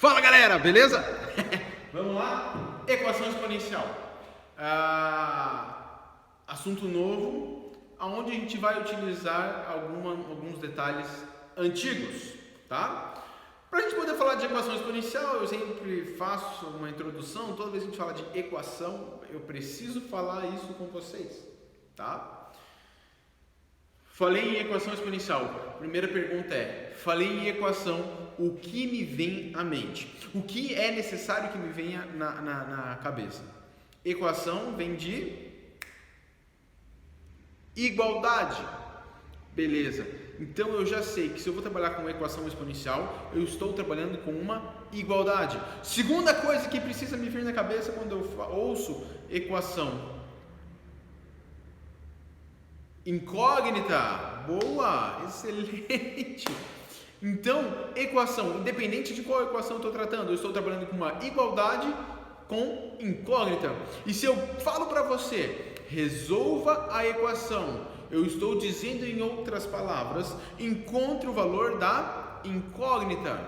Fala galera, beleza? Vamos lá? Equação exponencial. Assunto novo, onde a gente vai utilizar alguns detalhes antigos, tá? Para a gente poder falar de equação exponencial, eu sempre faço uma introdução. Toda vez que a gente fala de equação, eu preciso falar isso com vocês, tá? Falei em equação exponencial. Primeira pergunta é: falei em equação, o que me vem à mente? O que é necessário que me venha na cabeça? Equação vem de igualdade. Beleza. Então eu já sei que se eu vou trabalhar com equação exponencial, eu estou trabalhando com uma igualdade. Segunda coisa que precisa me vir na cabeça quando eu ouço equação: incógnita. Boa, excelente. Então, equação, independente de qual equação eu estou tratando, eu estou trabalhando com uma igualdade com incógnita. E se eu falo para você, resolva a equação, eu estou dizendo em outras palavras, encontre o valor da incógnita,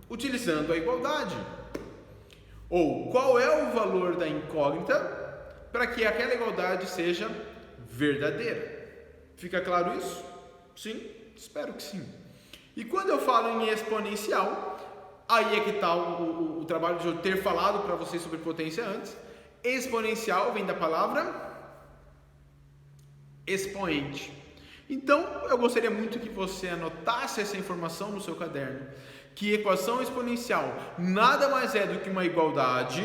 utilizando a igualdade. Ou, qual é o valor da incógnita para que aquela igualdade seja verdadeira? Fica claro isso? Sim? Espero que sim. E quando eu falo em exponencial, aí é que está o trabalho de eu ter falado para vocês sobre potência antes. Exponencial vem da palavra expoente. Então, eu gostaria muito que você anotasse essa informação no seu caderno, que equação exponencial nada mais é do que uma igualdade,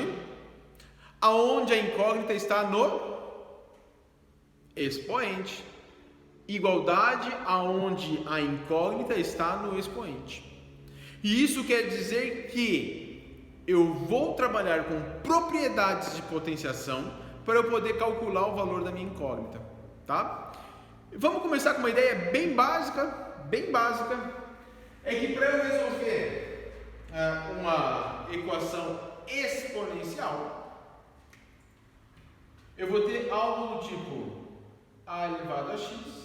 aonde a incógnita está no expoente. Igualdade aonde a incógnita está no expoente. E isso quer dizer que eu vou trabalhar com propriedades de potenciação para eu poder calcular o valor da minha incógnita, tá? Vamos começar com uma ideia bem básica, é que para eu resolver uma equação exponencial, eu vou ter algo do tipo a elevado a x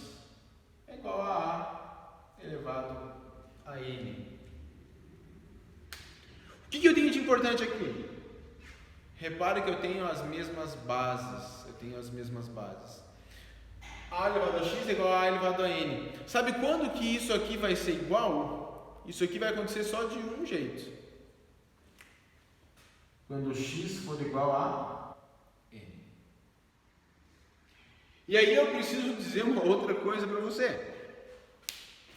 é igual a elevado a n. O que eu tenho de importante aqui? Repare que eu tenho as mesmas bases. A elevado a x é igual a elevado a n. Sabe quando que isso aqui vai ser igual? Isso aqui vai acontecer só de um jeito. Quando x for igual a n. E aí eu preciso dizer uma outra coisa para você,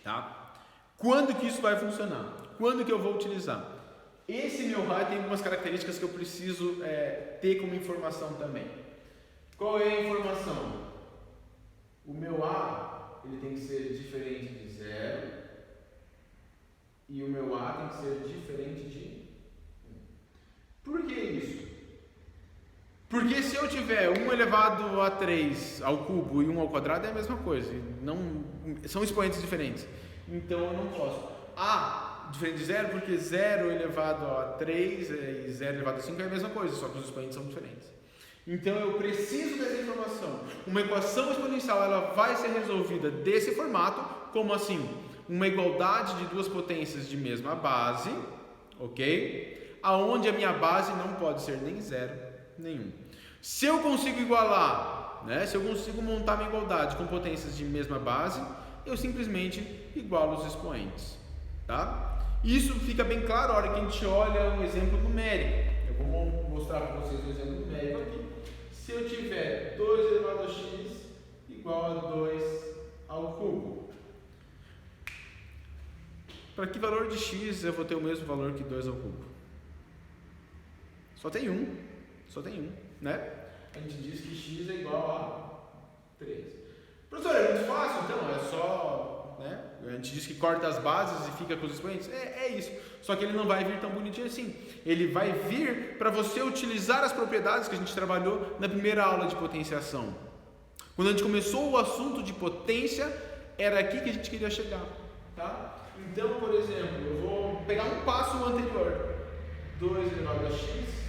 tá? Quando que isso vai funcionar? Quando que eu vou utilizar? Esse meu raio tem algumas características que eu preciso ter como informação também. Qual é a informação? O meu A ele tem que ser diferente de 0 e o meu A tem que ser diferente de 1. Por que isso? Porque se eu tiver 1 elevado a 3 ao cubo e 1 ao quadrado é a mesma coisa, não, são expoentes diferentes, então eu não posso. A diferente de 0 porque 0 elevado a 3 e 0 elevado a 5 é a mesma coisa, só que os expoentes são diferentes. Então eu preciso dessa informação. Uma equação exponencial ela vai ser resolvida desse formato, como assim? Uma igualdade de duas potências de mesma base, ok? Aonde a minha base não pode ser nem 0, nem 1. Se eu consigo igualar, se eu consigo montar minha igualdade com potências de mesma base, eu simplesmente igualo os expoentes, tá? Isso fica bem claro na hora que a gente olha um exemplo numérico. Eu vou mostrar para vocês um exemplo numérico aqui. Se eu tiver 2 elevado a x igual a 2 ao cubo, para que valor de x eu vou ter o mesmo valor que 2 ao cubo? Só tem um, né? A gente diz que x é igual a 3. Professor, é muito fácil, então, é só, a gente diz que corta as bases e fica com os expoentes. É isso, só que ele não vai vir tão bonitinho assim. Ele vai vir para você utilizar as propriedades que a gente trabalhou na primeira aula de potenciação. Quando a gente começou o assunto de potência, era aqui que a gente queria chegar, tá? Então, por exemplo, eu vou pegar um passo anterior. 2 elevado a x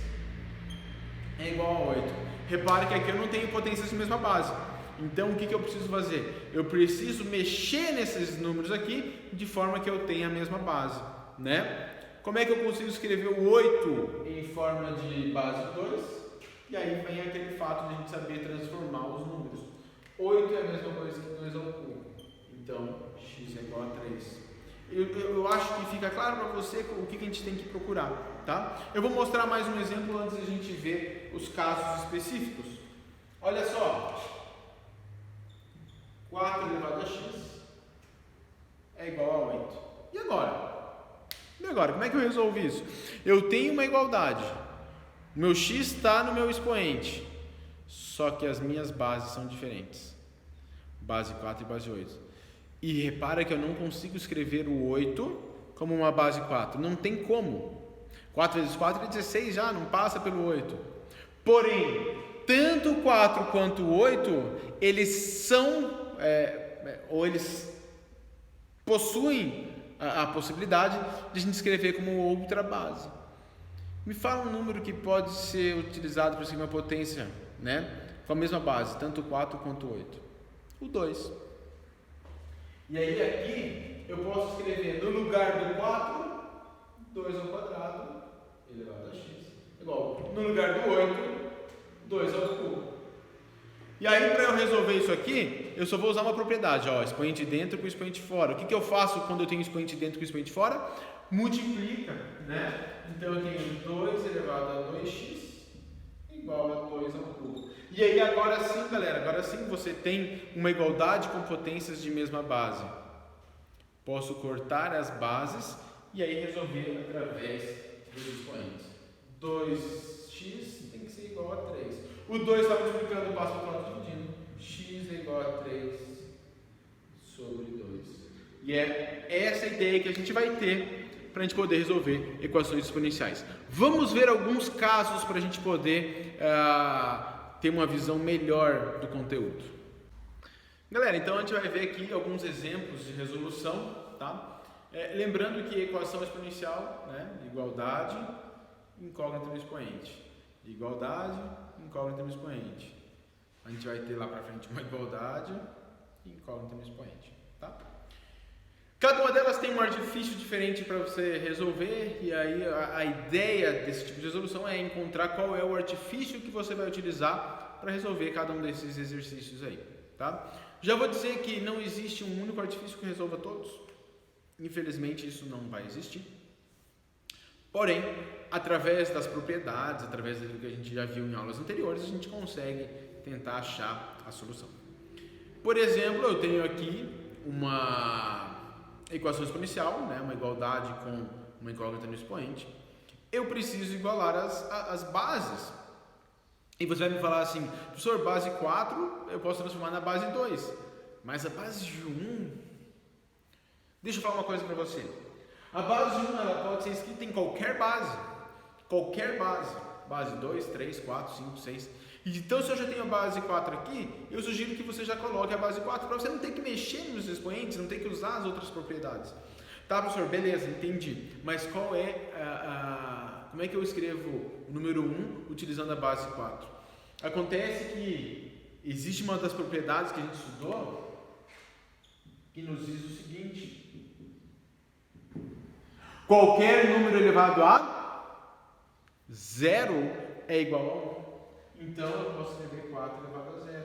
é igual a 8. Repare que aqui eu não tenho potências de mesma base. Então, o que eu preciso fazer? Eu preciso mexer nesses números aqui de forma que eu tenha a mesma base, né? Como é que eu consigo escrever o 8 em forma de base 2? E aí vem aquele fato de a gente saber transformar os números. 8 é a mesma coisa que 2 ao cubo. Então, x é igual a 3. Eu acho que fica claro para você o que a gente tem que procurar, tá? Eu vou mostrar mais um exemplo antes de a gente ver os casos específicos. Olha só. 4 elevado a x é igual a 8. E agora? Como é que eu resolvo isso? Eu tenho uma igualdade. O meu x está no meu expoente. Só que as minhas bases são diferentes. Base 4 e base 8. E repara que eu não consigo escrever o 8 como uma base 4. Não tem como. 4 vezes 4 é 16 já, não passa pelo 8. Porém, tanto o 4 quanto o 8, eles são, ou eles possuem a possibilidade de a gente escrever como outra base. Me fala um número que pode ser utilizado para escrever uma potência, né, com a mesma base, tanto o 4 quanto o 8. O 2. E aí aqui eu posso escrever no lugar do 4, 2 ao quadrado elevado a x. Igual, no lugar do 8, 2 ao cubo. E aí para eu resolver isso aqui, eu só vou usar uma propriedade, ó, expoente dentro com expoente fora. O que eu faço quando eu tenho expoente dentro com expoente fora? Multiplica, né? Então eu tenho 2 elevado a 2x igual a 2 ao cubo. E aí agora sim, galera, agora sim você tem uma igualdade com potências de mesma base. Posso cortar as bases e aí resolver através dos expoentes. 2x tem que ser igual a 3. O 2 está multiplicando, passa para o lado dividindo. X é igual a 3 sobre 2. E é essa ideia que a gente vai ter para a gente poder resolver equações exponenciais. Vamos ver alguns casos para a gente poder ter uma visão melhor do conteúdo. Galera, então a gente vai ver aqui alguns exemplos de resolução, tá? Lembrando que equação exponencial, né? Igualdade, incógnita no expoente. Igualdade, incógnita no expoente. A gente vai ter lá para frente uma igualdade e incógnita no expoente, tá? Cada uma delas tem um artifício diferente para você resolver, e aí a ideia desse tipo de resolução é encontrar qual é o artifício que você vai utilizar para resolver cada um desses exercícios aí, tá? Já vou dizer que não existe um único artifício que resolva todos. Infelizmente isso não vai existir. Porém, através das propriedades, através daquilo que a gente já viu em aulas anteriores, a gente consegue tentar achar a solução. Por exemplo, eu tenho aqui uma equação exponencial, né, uma igualdade com uma incógnita no expoente. Eu preciso igualar as bases. E você vai me falar assim, professor, base 4 eu posso transformar na base 2, mas a base de 1... Deixa eu falar uma coisa para você. A base de 1 ela pode ser escrita em qualquer base. Qualquer base. Base 2, 3, 4, 5, 6... Então, se eu já tenho a base 4 aqui, eu sugiro que você já coloque a base 4 para você não ter que mexer nos expoentes, não ter que usar as outras propriedades. Tá, professor? Beleza, entendi. Mas qual é como é que eu escrevo o número 1 utilizando a base 4? Acontece que existe uma das propriedades que a gente estudou que nos diz o seguinte: qualquer número elevado a 0 é igual a 1. Então eu posso escrever 4 elevado a 0.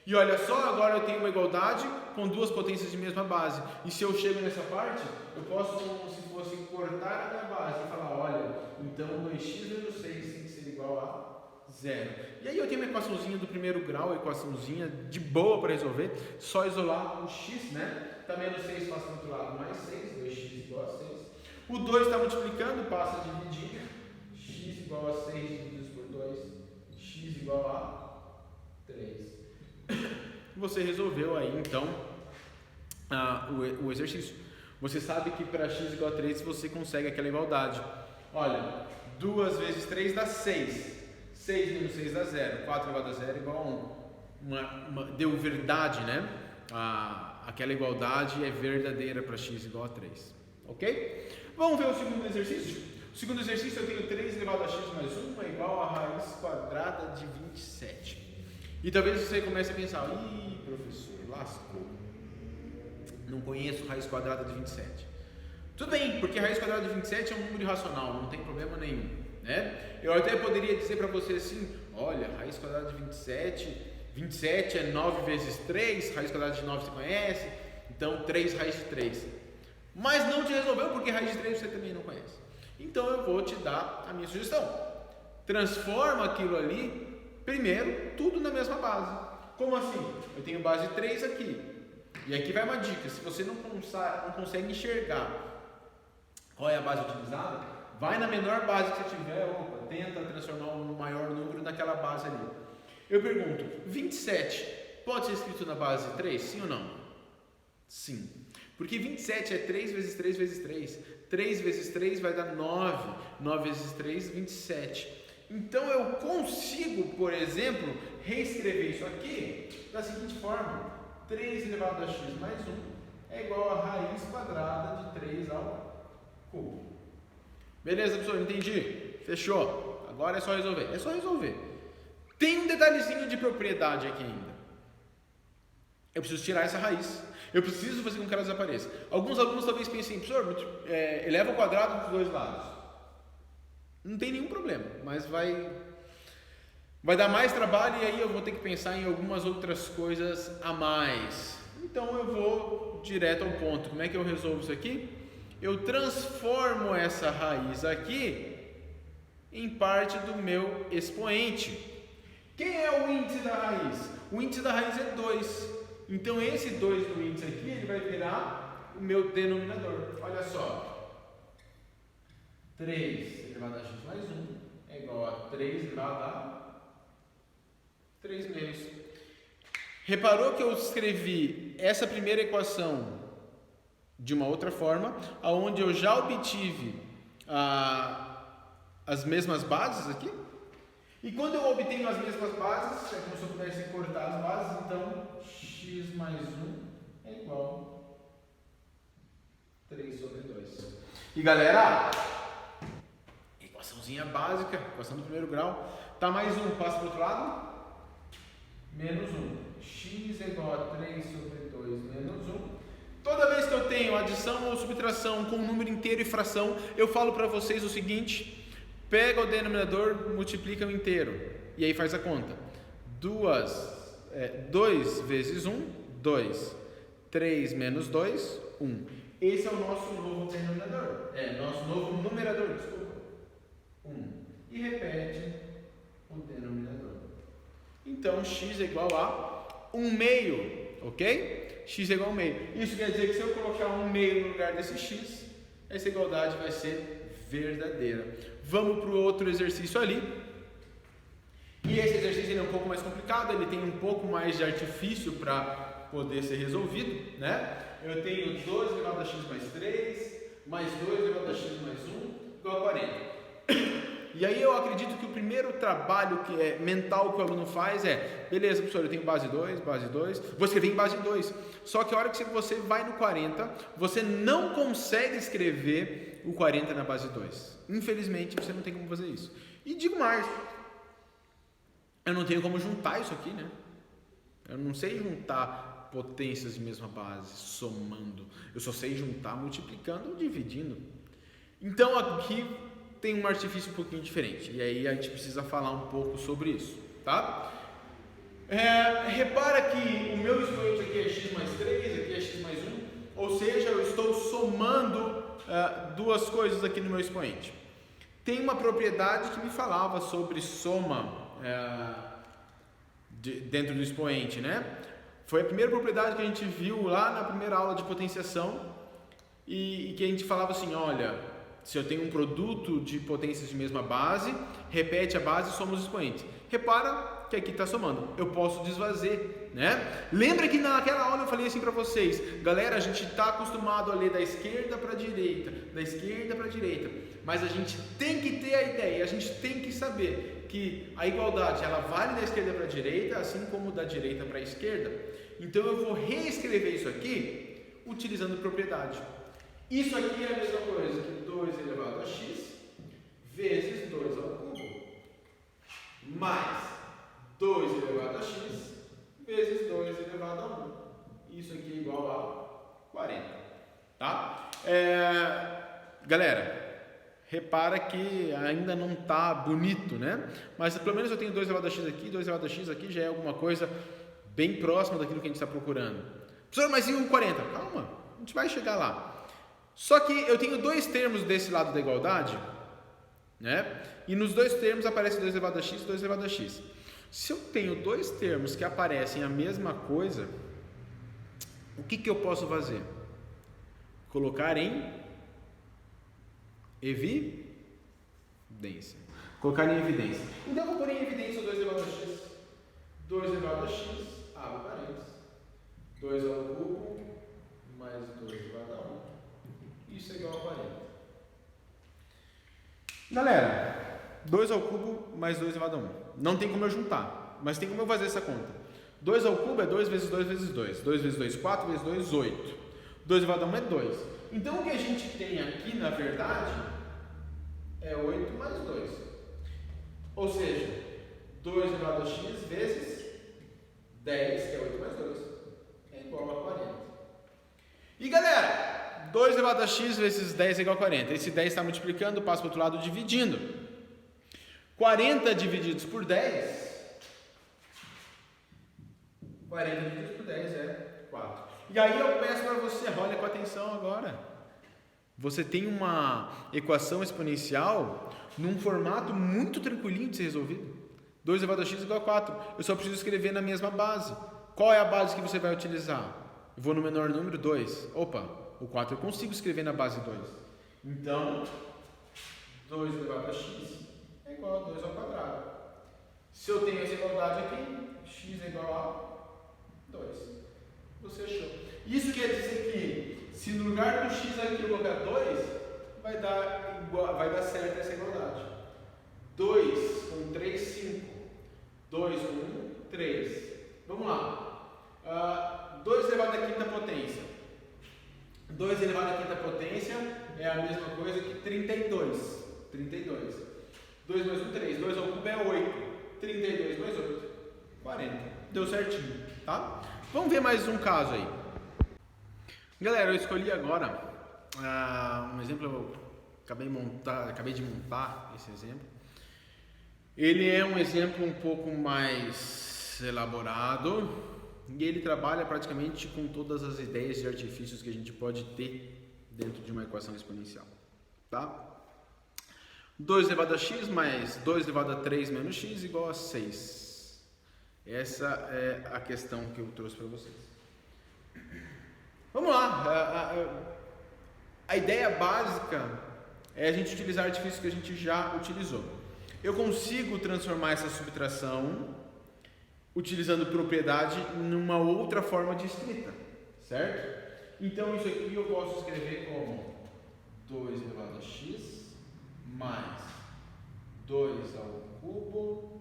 E olha só, agora eu tenho uma igualdade com duas potências de mesma base. E se eu chego nessa parte, eu posso, como se fosse, cortar a minha base e falar, olha, então 2x menos 6 tem que ser igual a 0. E aí eu tenho uma equaçãozinha do primeiro grau, equaçãozinha de boa para resolver. Só isolar o x, né? Tá menos 6 passa do outro lado, mais 6, 2x igual a 6. O 2 está multiplicando, passa a dividir. X igual a 6 dividido por 2. X igual a 3. Você resolveu aí então o exercício. Você sabe que para x igual a 3 você consegue aquela igualdade. Olha, 2 vezes 3 dá 6. 6 menos 6 dá 0. 4 elevado a 0 é igual a 1. Deu verdade, né? Aquela igualdade é verdadeira para x igual a 3. Ok? Vamos ver o segundo exercício? O segundo exercício eu tenho 3 elevado a x mais 1 é igual a raiz quadrada de 27. E talvez você comece a pensar, professor, lascou. Não conheço raiz quadrada de 27. Tudo bem, porque raiz quadrada de 27 é um número irracional, não tem problema nenhum, né? Eu até poderia dizer para você assim, olha, raiz quadrada de 27 é 9 vezes 3, raiz quadrada de 9 você conhece, então 3 raiz de 3. Mas não te resolveu porque raiz de 3 você também não conhece. Então eu vou te dar a minha sugestão. Transforma aquilo ali, primeiro, tudo na mesma base. Como assim? Eu tenho base 3 aqui. E aqui vai uma dica, se você não consegue enxergar qual é a base utilizada, vai na menor base que você tiver, tenta transformar um maior número naquela base ali. Eu pergunto, 27 pode ser escrito na base 3, sim ou não? Sim. Porque 27 é 3 vezes 3 vezes 3. 3 vezes 3 vai dar 9. 9 vezes 3, 27. Então eu consigo, por exemplo, reescrever isso aqui da seguinte forma. 3 elevado a x mais 1 é igual a raiz quadrada de 3 ao cubo. Beleza, professor? Entendi? Fechou? Agora é só resolver. É só resolver. Tem um detalhezinho de propriedade aqui ainda. Eu preciso tirar essa raiz. Eu preciso fazer com que ela desapareça. Alguns alunos talvez pensem, professor, eleva ao quadrado dos dois lados. Não tem nenhum problema, mas vai dar mais trabalho e aí eu vou ter que pensar em algumas outras coisas a mais. Então eu vou direto ao ponto. Como é que eu resolvo isso aqui? Eu transformo essa raiz aqui em parte do meu expoente. Quem é o índice da raiz? O índice da raiz é 2. Então esse 2 do índice aqui, ele vai virar o meu denominador. Olha só. 3 elevado a x mais 1 é igual a 3 elevado a 3 meios. Reparou que eu escrevi essa primeira equação de uma outra forma, aonde eu já obtive as mesmas bases aqui? E quando eu obtenho as mesmas bases, é como se eu pudesse cortar as bases, então x mais 1 é igual a 3 sobre 2. E galera, equaçãozinha básica, equação do primeiro grau, tá mais 1, passa para o outro lado, menos 1. X é igual a 3 sobre 2 menos 1. Toda vez que eu tenho adição ou subtração com número inteiro e fração, eu falo para vocês o seguinte: pega o denominador, multiplica o inteiro e aí faz a conta. 2 vezes 1, 2. 3 menos 2, 1. Esse é o nosso novo denominador. Nosso novo numerador, desculpa. 1. E repete o denominador. Então, x é igual a 1 meio, ok? X é igual a 1 meio. Isso quer dizer que se eu colocar 1 meio no lugar desse x, essa igualdade vai ser verdadeira. Vamos para o outro exercício ali. E esse exercício ele é um pouco mais complicado, ele tem um pouco mais de artifício para poder ser resolvido, né? Eu tenho 2 elevado a x mais 3, mais 2 elevado a x mais 1, igual a 40. E aí eu acredito que o primeiro trabalho mental que o aluno faz beleza, professor, eu tenho base 2, vou escrever em base 2. Só que a hora que você vai no 40, você não consegue escrever o 40 na base 2. Infelizmente, você não tem como fazer isso. E digo mais, eu não tenho como juntar isso aqui, né? Eu não sei juntar potências de mesma base, somando. Eu só sei juntar multiplicando ou dividindo. Então aqui tem um artifício um pouquinho diferente. E aí a gente precisa falar um pouco sobre isso, tá? Repara que o meu expoente aqui é x mais 3, aqui é x mais 1. Ou seja, eu estou somando duas coisas aqui no meu expoente. Tem uma propriedade que me falava sobre soma dentro do expoente, né? Foi a primeira propriedade que a gente viu lá na primeira aula de potenciação e que a gente falava assim, olha, se eu tenho um produto de potências de mesma base, repete a base e soma os expoentes. Repara que aqui está somando. Eu posso desfazer, né? Lembra que naquela aula eu falei assim para vocês, galera, a gente está acostumado a ler da esquerda para a direita, mas a gente tem que ter a ideia, a gente tem que saber que a igualdade ela vale da esquerda para a direita, assim como da direita para a esquerda. Então eu vou reescrever isso aqui utilizando propriedade. Isso aqui é a mesma coisa que 2 elevado a x vezes 2 ao cubo, mais 2 elevado a x vezes 2 elevado a 1. Isso aqui é igual a 40. Tá? Galera, repara que ainda não está bonito, né? Mas pelo menos eu tenho 2 elevado a x aqui, 2 elevado a x aqui, já é alguma coisa bem próxima daquilo que a gente está procurando. Professor, mas e o 40? Calma, a gente vai chegar lá. Só que eu tenho 2 termos desse lado da igualdade, né? E nos 2 termos aparece 2 elevado a x e 2 elevado a x. Se eu tenho 2 termos que aparecem a mesma coisa, o que eu posso fazer? Colocar em evidência. Colocar em evidência. Então eu vou pôr em evidência o 2 elevado a x. 2 elevado a x, abre parênteses. 2 ao cubo mais 2 elevado a 1. Isso é igual a 40. Galera, 2 ao cubo mais 2 elevado a 1. Não tem como eu juntar, mas tem como eu fazer essa conta. 2 ao cubo é 2 vezes 2 vezes 2. 2 vezes 2, 4 vezes 2, 8. 2 elevado a 1 é 2. Então o que a gente tem aqui, na verdade, é 8 mais 2. Ou seja, 2 elevado a x vezes 10, que é 8 mais 2, é igual a 40. E galera, 2 elevado a x vezes 10 é igual a 40. Esse 10 está multiplicando, passa para o outro lado dividindo. 40 divididos por 10. 40 divididos por 10 é 4. E aí eu peço para você, olha com atenção agora. Você tem uma equação exponencial num formato muito tranquilinho de ser resolvido. 2 elevado a x igual a 4. Eu só preciso escrever na mesma base. Qual é a base que você vai utilizar? Eu vou no menor número 2. Opa, o 4 eu consigo escrever na base 2. Então, 2 elevado a x é igual a 2 ao quadrado. Se eu tenho essa igualdade aqui, x é igual a 2. Você achou. Isso quer dizer que, se no lugar do x aqui eu colocar 2, vai dar certo essa igualdade. 2 com 3, 5. 2 com 1, 3. Vamos lá. 2 elevado à quinta potência. 2 elevado à quinta potência é a mesma coisa que 32. 32. 2 mais 1, 3. 2 ao cubo é 8. 32 mais 8. 40. Deu certinho, tá? Vamos ver mais um caso aí. Galera, eu escolhi agora um exemplo, eu acabei de montar esse exemplo. Ele é um exemplo um pouco mais elaborado e ele trabalha praticamente com todas as ideias de artifícios que a gente pode ter dentro de uma equação exponencial, tá? 2 elevado a x mais 2 elevado a 3 menos x igual a 6. Essa é a questão que eu trouxe para vocês. Vamos lá. A ideia básica é a gente utilizar artifícios que a gente já utilizou. Eu consigo transformar essa subtração utilizando propriedade numa outra forma de escrita, certo? Então isso aqui eu posso escrever como 2 elevado a x mais 2 ao cubo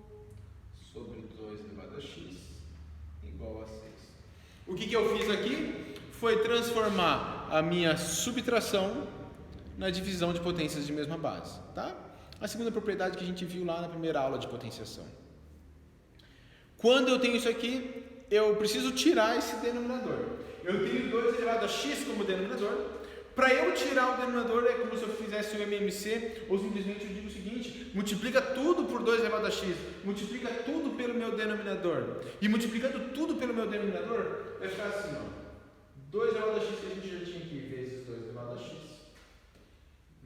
sobre 2 elevado a x igual a 6. O que eu fiz aqui foi transformar a minha subtração na divisão de potências de mesma base, tá? A segunda propriedade que a gente viu lá na primeira aula de potenciação. Quando eu tenho isso aqui, eu preciso tirar esse denominador. Eu tenho 2 elevado a x como denominador. Para eu tirar o denominador é como se eu fizesse o MMC, ou simplesmente eu digo o seguinte: multiplica tudo por 2 elevado a x, multiplica tudo pelo meu denominador. E multiplicando tudo pelo meu denominador, vai ficar assim, ó. 2 elevado a x que a gente já tinha aqui, vezes 2 elevado a x,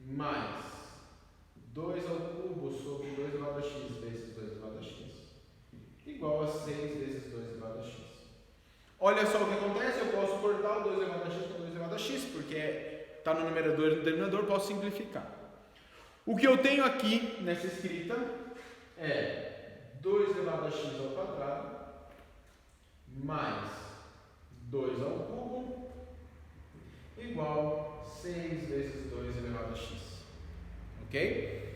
mais 2 ao cubo sobre 2 elevado a x vezes 2 elevado a x, igual a 6 vezes 2 elevado a x. Olha só o que acontece, eu posso cortar o 2 elevado a x com 2 elevado a x, porque está no numerador e no denominador, posso simplificar. O que eu tenho aqui nessa escrita é 2 elevado a x ao quadrado mais 2 ao cubo igual a 6 vezes 2 elevado a x. Ok?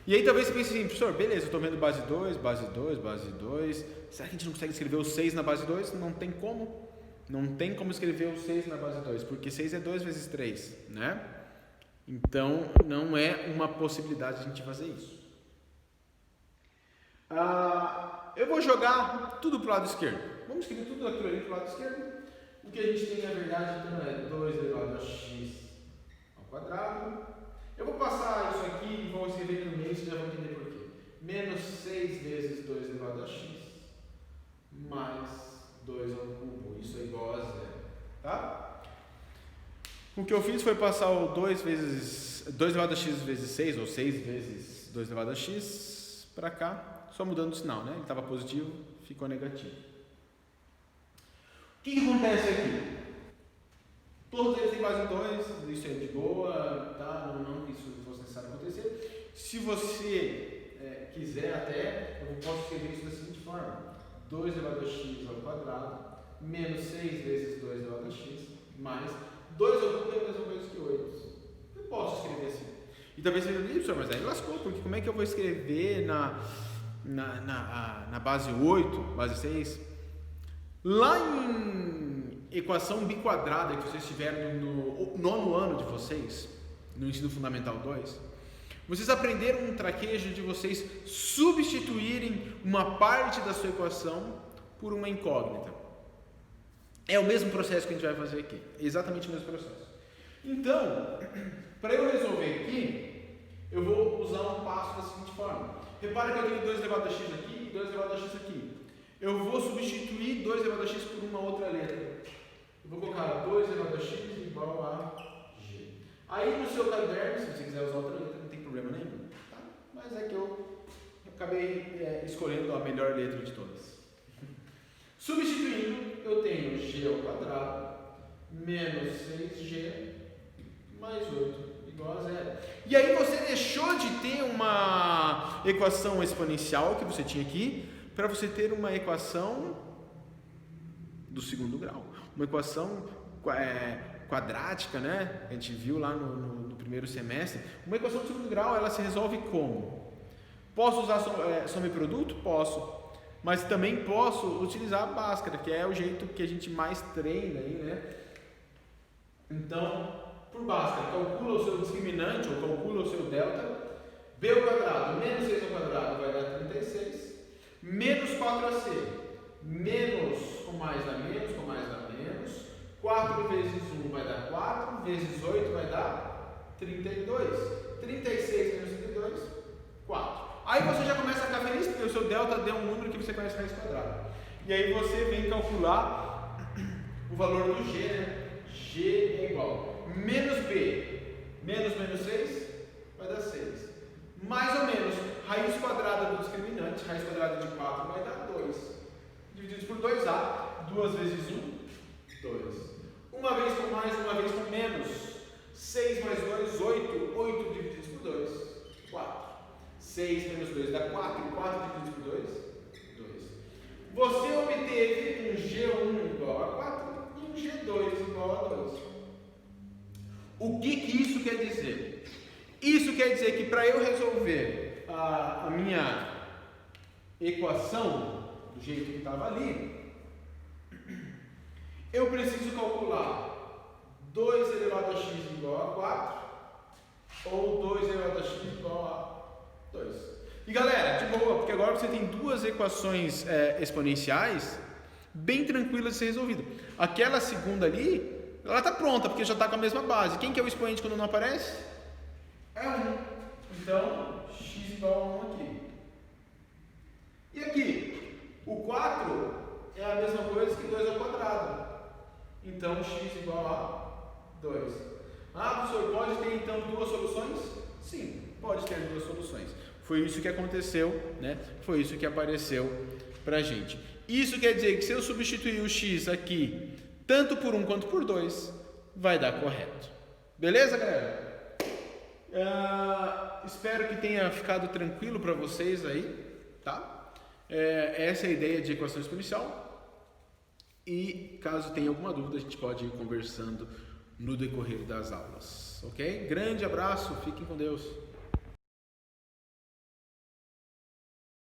E aí talvez você pense assim, professor, beleza, eu estou vendo base 2, base 2, base 2. Será que a gente não consegue escrever o 6 na base 2? Não tem como. Não tem como escrever o 6 na base 2, porque 6 é 2 vezes 3, né? Então, não é uma possibilidade a gente fazer isso. Eu vou jogar tudo para o lado esquerdo. Vamos escrever tudo aquilo ali para o lado esquerdo. O que a gente tem, na verdade, então, é 2 elevado a x ao quadrado. elevado a x mais 2 ao cubo. Isso é igual a zero. Tá? O que eu fiz foi passar o 2 elevado a x vezes 6, ou 6 vezes 2 elevado a x, para cá, só mudando o sinal, né? Ele estava positivo, ficou negativo. O que acontece aqui? Todos eles têm base em 2, isso é de boa, tá? Não que isso fosse necessário acontecer. Se você quiser até, eu posso escrever isso da seguinte forma: 2 elevado a x ao quadrado, menos 6 vezes 2 elevado a x, mais 2 ao cubo é a mesma coisa que 8. Eu posso escrever assim. E talvez você diga, professor, mas aí lascou, porque como é que eu vou escrever na base 8, base 6? Lá em equação biquadrada que vocês tiveram no 9º ano de vocês, no ensino fundamental 2, vocês aprenderam um traquejo de vocês substituírem uma parte da sua equação por uma incógnita. É o mesmo processo que a gente vai fazer aqui, exatamente o mesmo processo. Então, para eu resolver aqui, eu vou usar um passo da seguinte forma. Repara que eu tenho 2 elevado a x aqui e 2 elevado a x aqui. Eu vou substituir 2 elevado a x por uma outra letra. Eu vou colocar 2 elevado a x igual a g. Aí no seu caderno, se você quiser usar outra letra, não tem problema nenhum. Tá? Mas é que eu acabei escolhendo a melhor letra de todas. Substituindo, eu tenho g ao quadrado menos 6g mais 8 igual a 0. E aí você deixou de ter uma equação exponencial que você tinha aqui para você ter uma equação do segundo grau. Uma equação quadrática, né? A gente viu lá no primeiro semestre. Uma equação do segundo grau, ela se resolve como? Posso usar soma e produto? Posso. Mas também posso utilizar a Bhaskara, que é o jeito que a gente mais treina aí, né? Então, por Bhaskara, calcula o seu discriminante ou calcula o seu delta. B ao quadrado menos 6 ao quadrado vai dar 36. Menos 4ac. Menos com mais dá menos, com mais dá menos. 4 vezes 1 vai dar 4. Vezes 8 vai dar 32. 36 menos 32, 4. Aí você já começa a ficar feliz porque o seu delta deu um número que você conhece raiz quadrada. E aí você vem calcular o valor do g, né? G é igual menos b menos 6 vai dar 6. Mais ou menos raiz quadrada do discriminante, raiz quadrada de 4 vai dar 2. Divididos por 2a, 2 vezes 1, 2. Uma vez com mais, uma vez com menos. 6 mais 2, 8. 8 divididos por 2, 4. 6 menos 2 dá 4, 4 divididos por 2, 2. Você obteve um G1 igual a 4 e um G2 igual a 2. O que isso quer dizer? Isso quer dizer que para eu resolver a minha equação do jeito que estava ali, eu preciso calcular 2 elevado a x igual a 4 ou 2 elevado a x igual a 2. E galera, de boa, porque agora você tem duas equações exponenciais bem tranquilas de ser resolvidas. Aquela segunda ali, ela está pronta, porque já está com a mesma base. Quem que é o expoente quando não aparece? É 1. Então, x igual a 1 aqui. E aqui, o 4 é a mesma coisa que 2 ao quadrado. Então, x igual a 2. Ah, professor, pode ter então duas soluções? Sim, pode ter duas soluções. Foi isso que aconteceu, né? Foi isso que apareceu pra gente. Isso quer dizer que se eu substituir o x aqui, tanto por 1 quanto por 2, vai dar correto. Beleza, galera? Espero que tenha ficado tranquilo para vocês aí, tá? Essa é a ideia de equação exponencial. E caso tenha alguma dúvida, a gente pode ir conversando no decorrer das aulas, ok? Grande abraço, fiquem com Deus.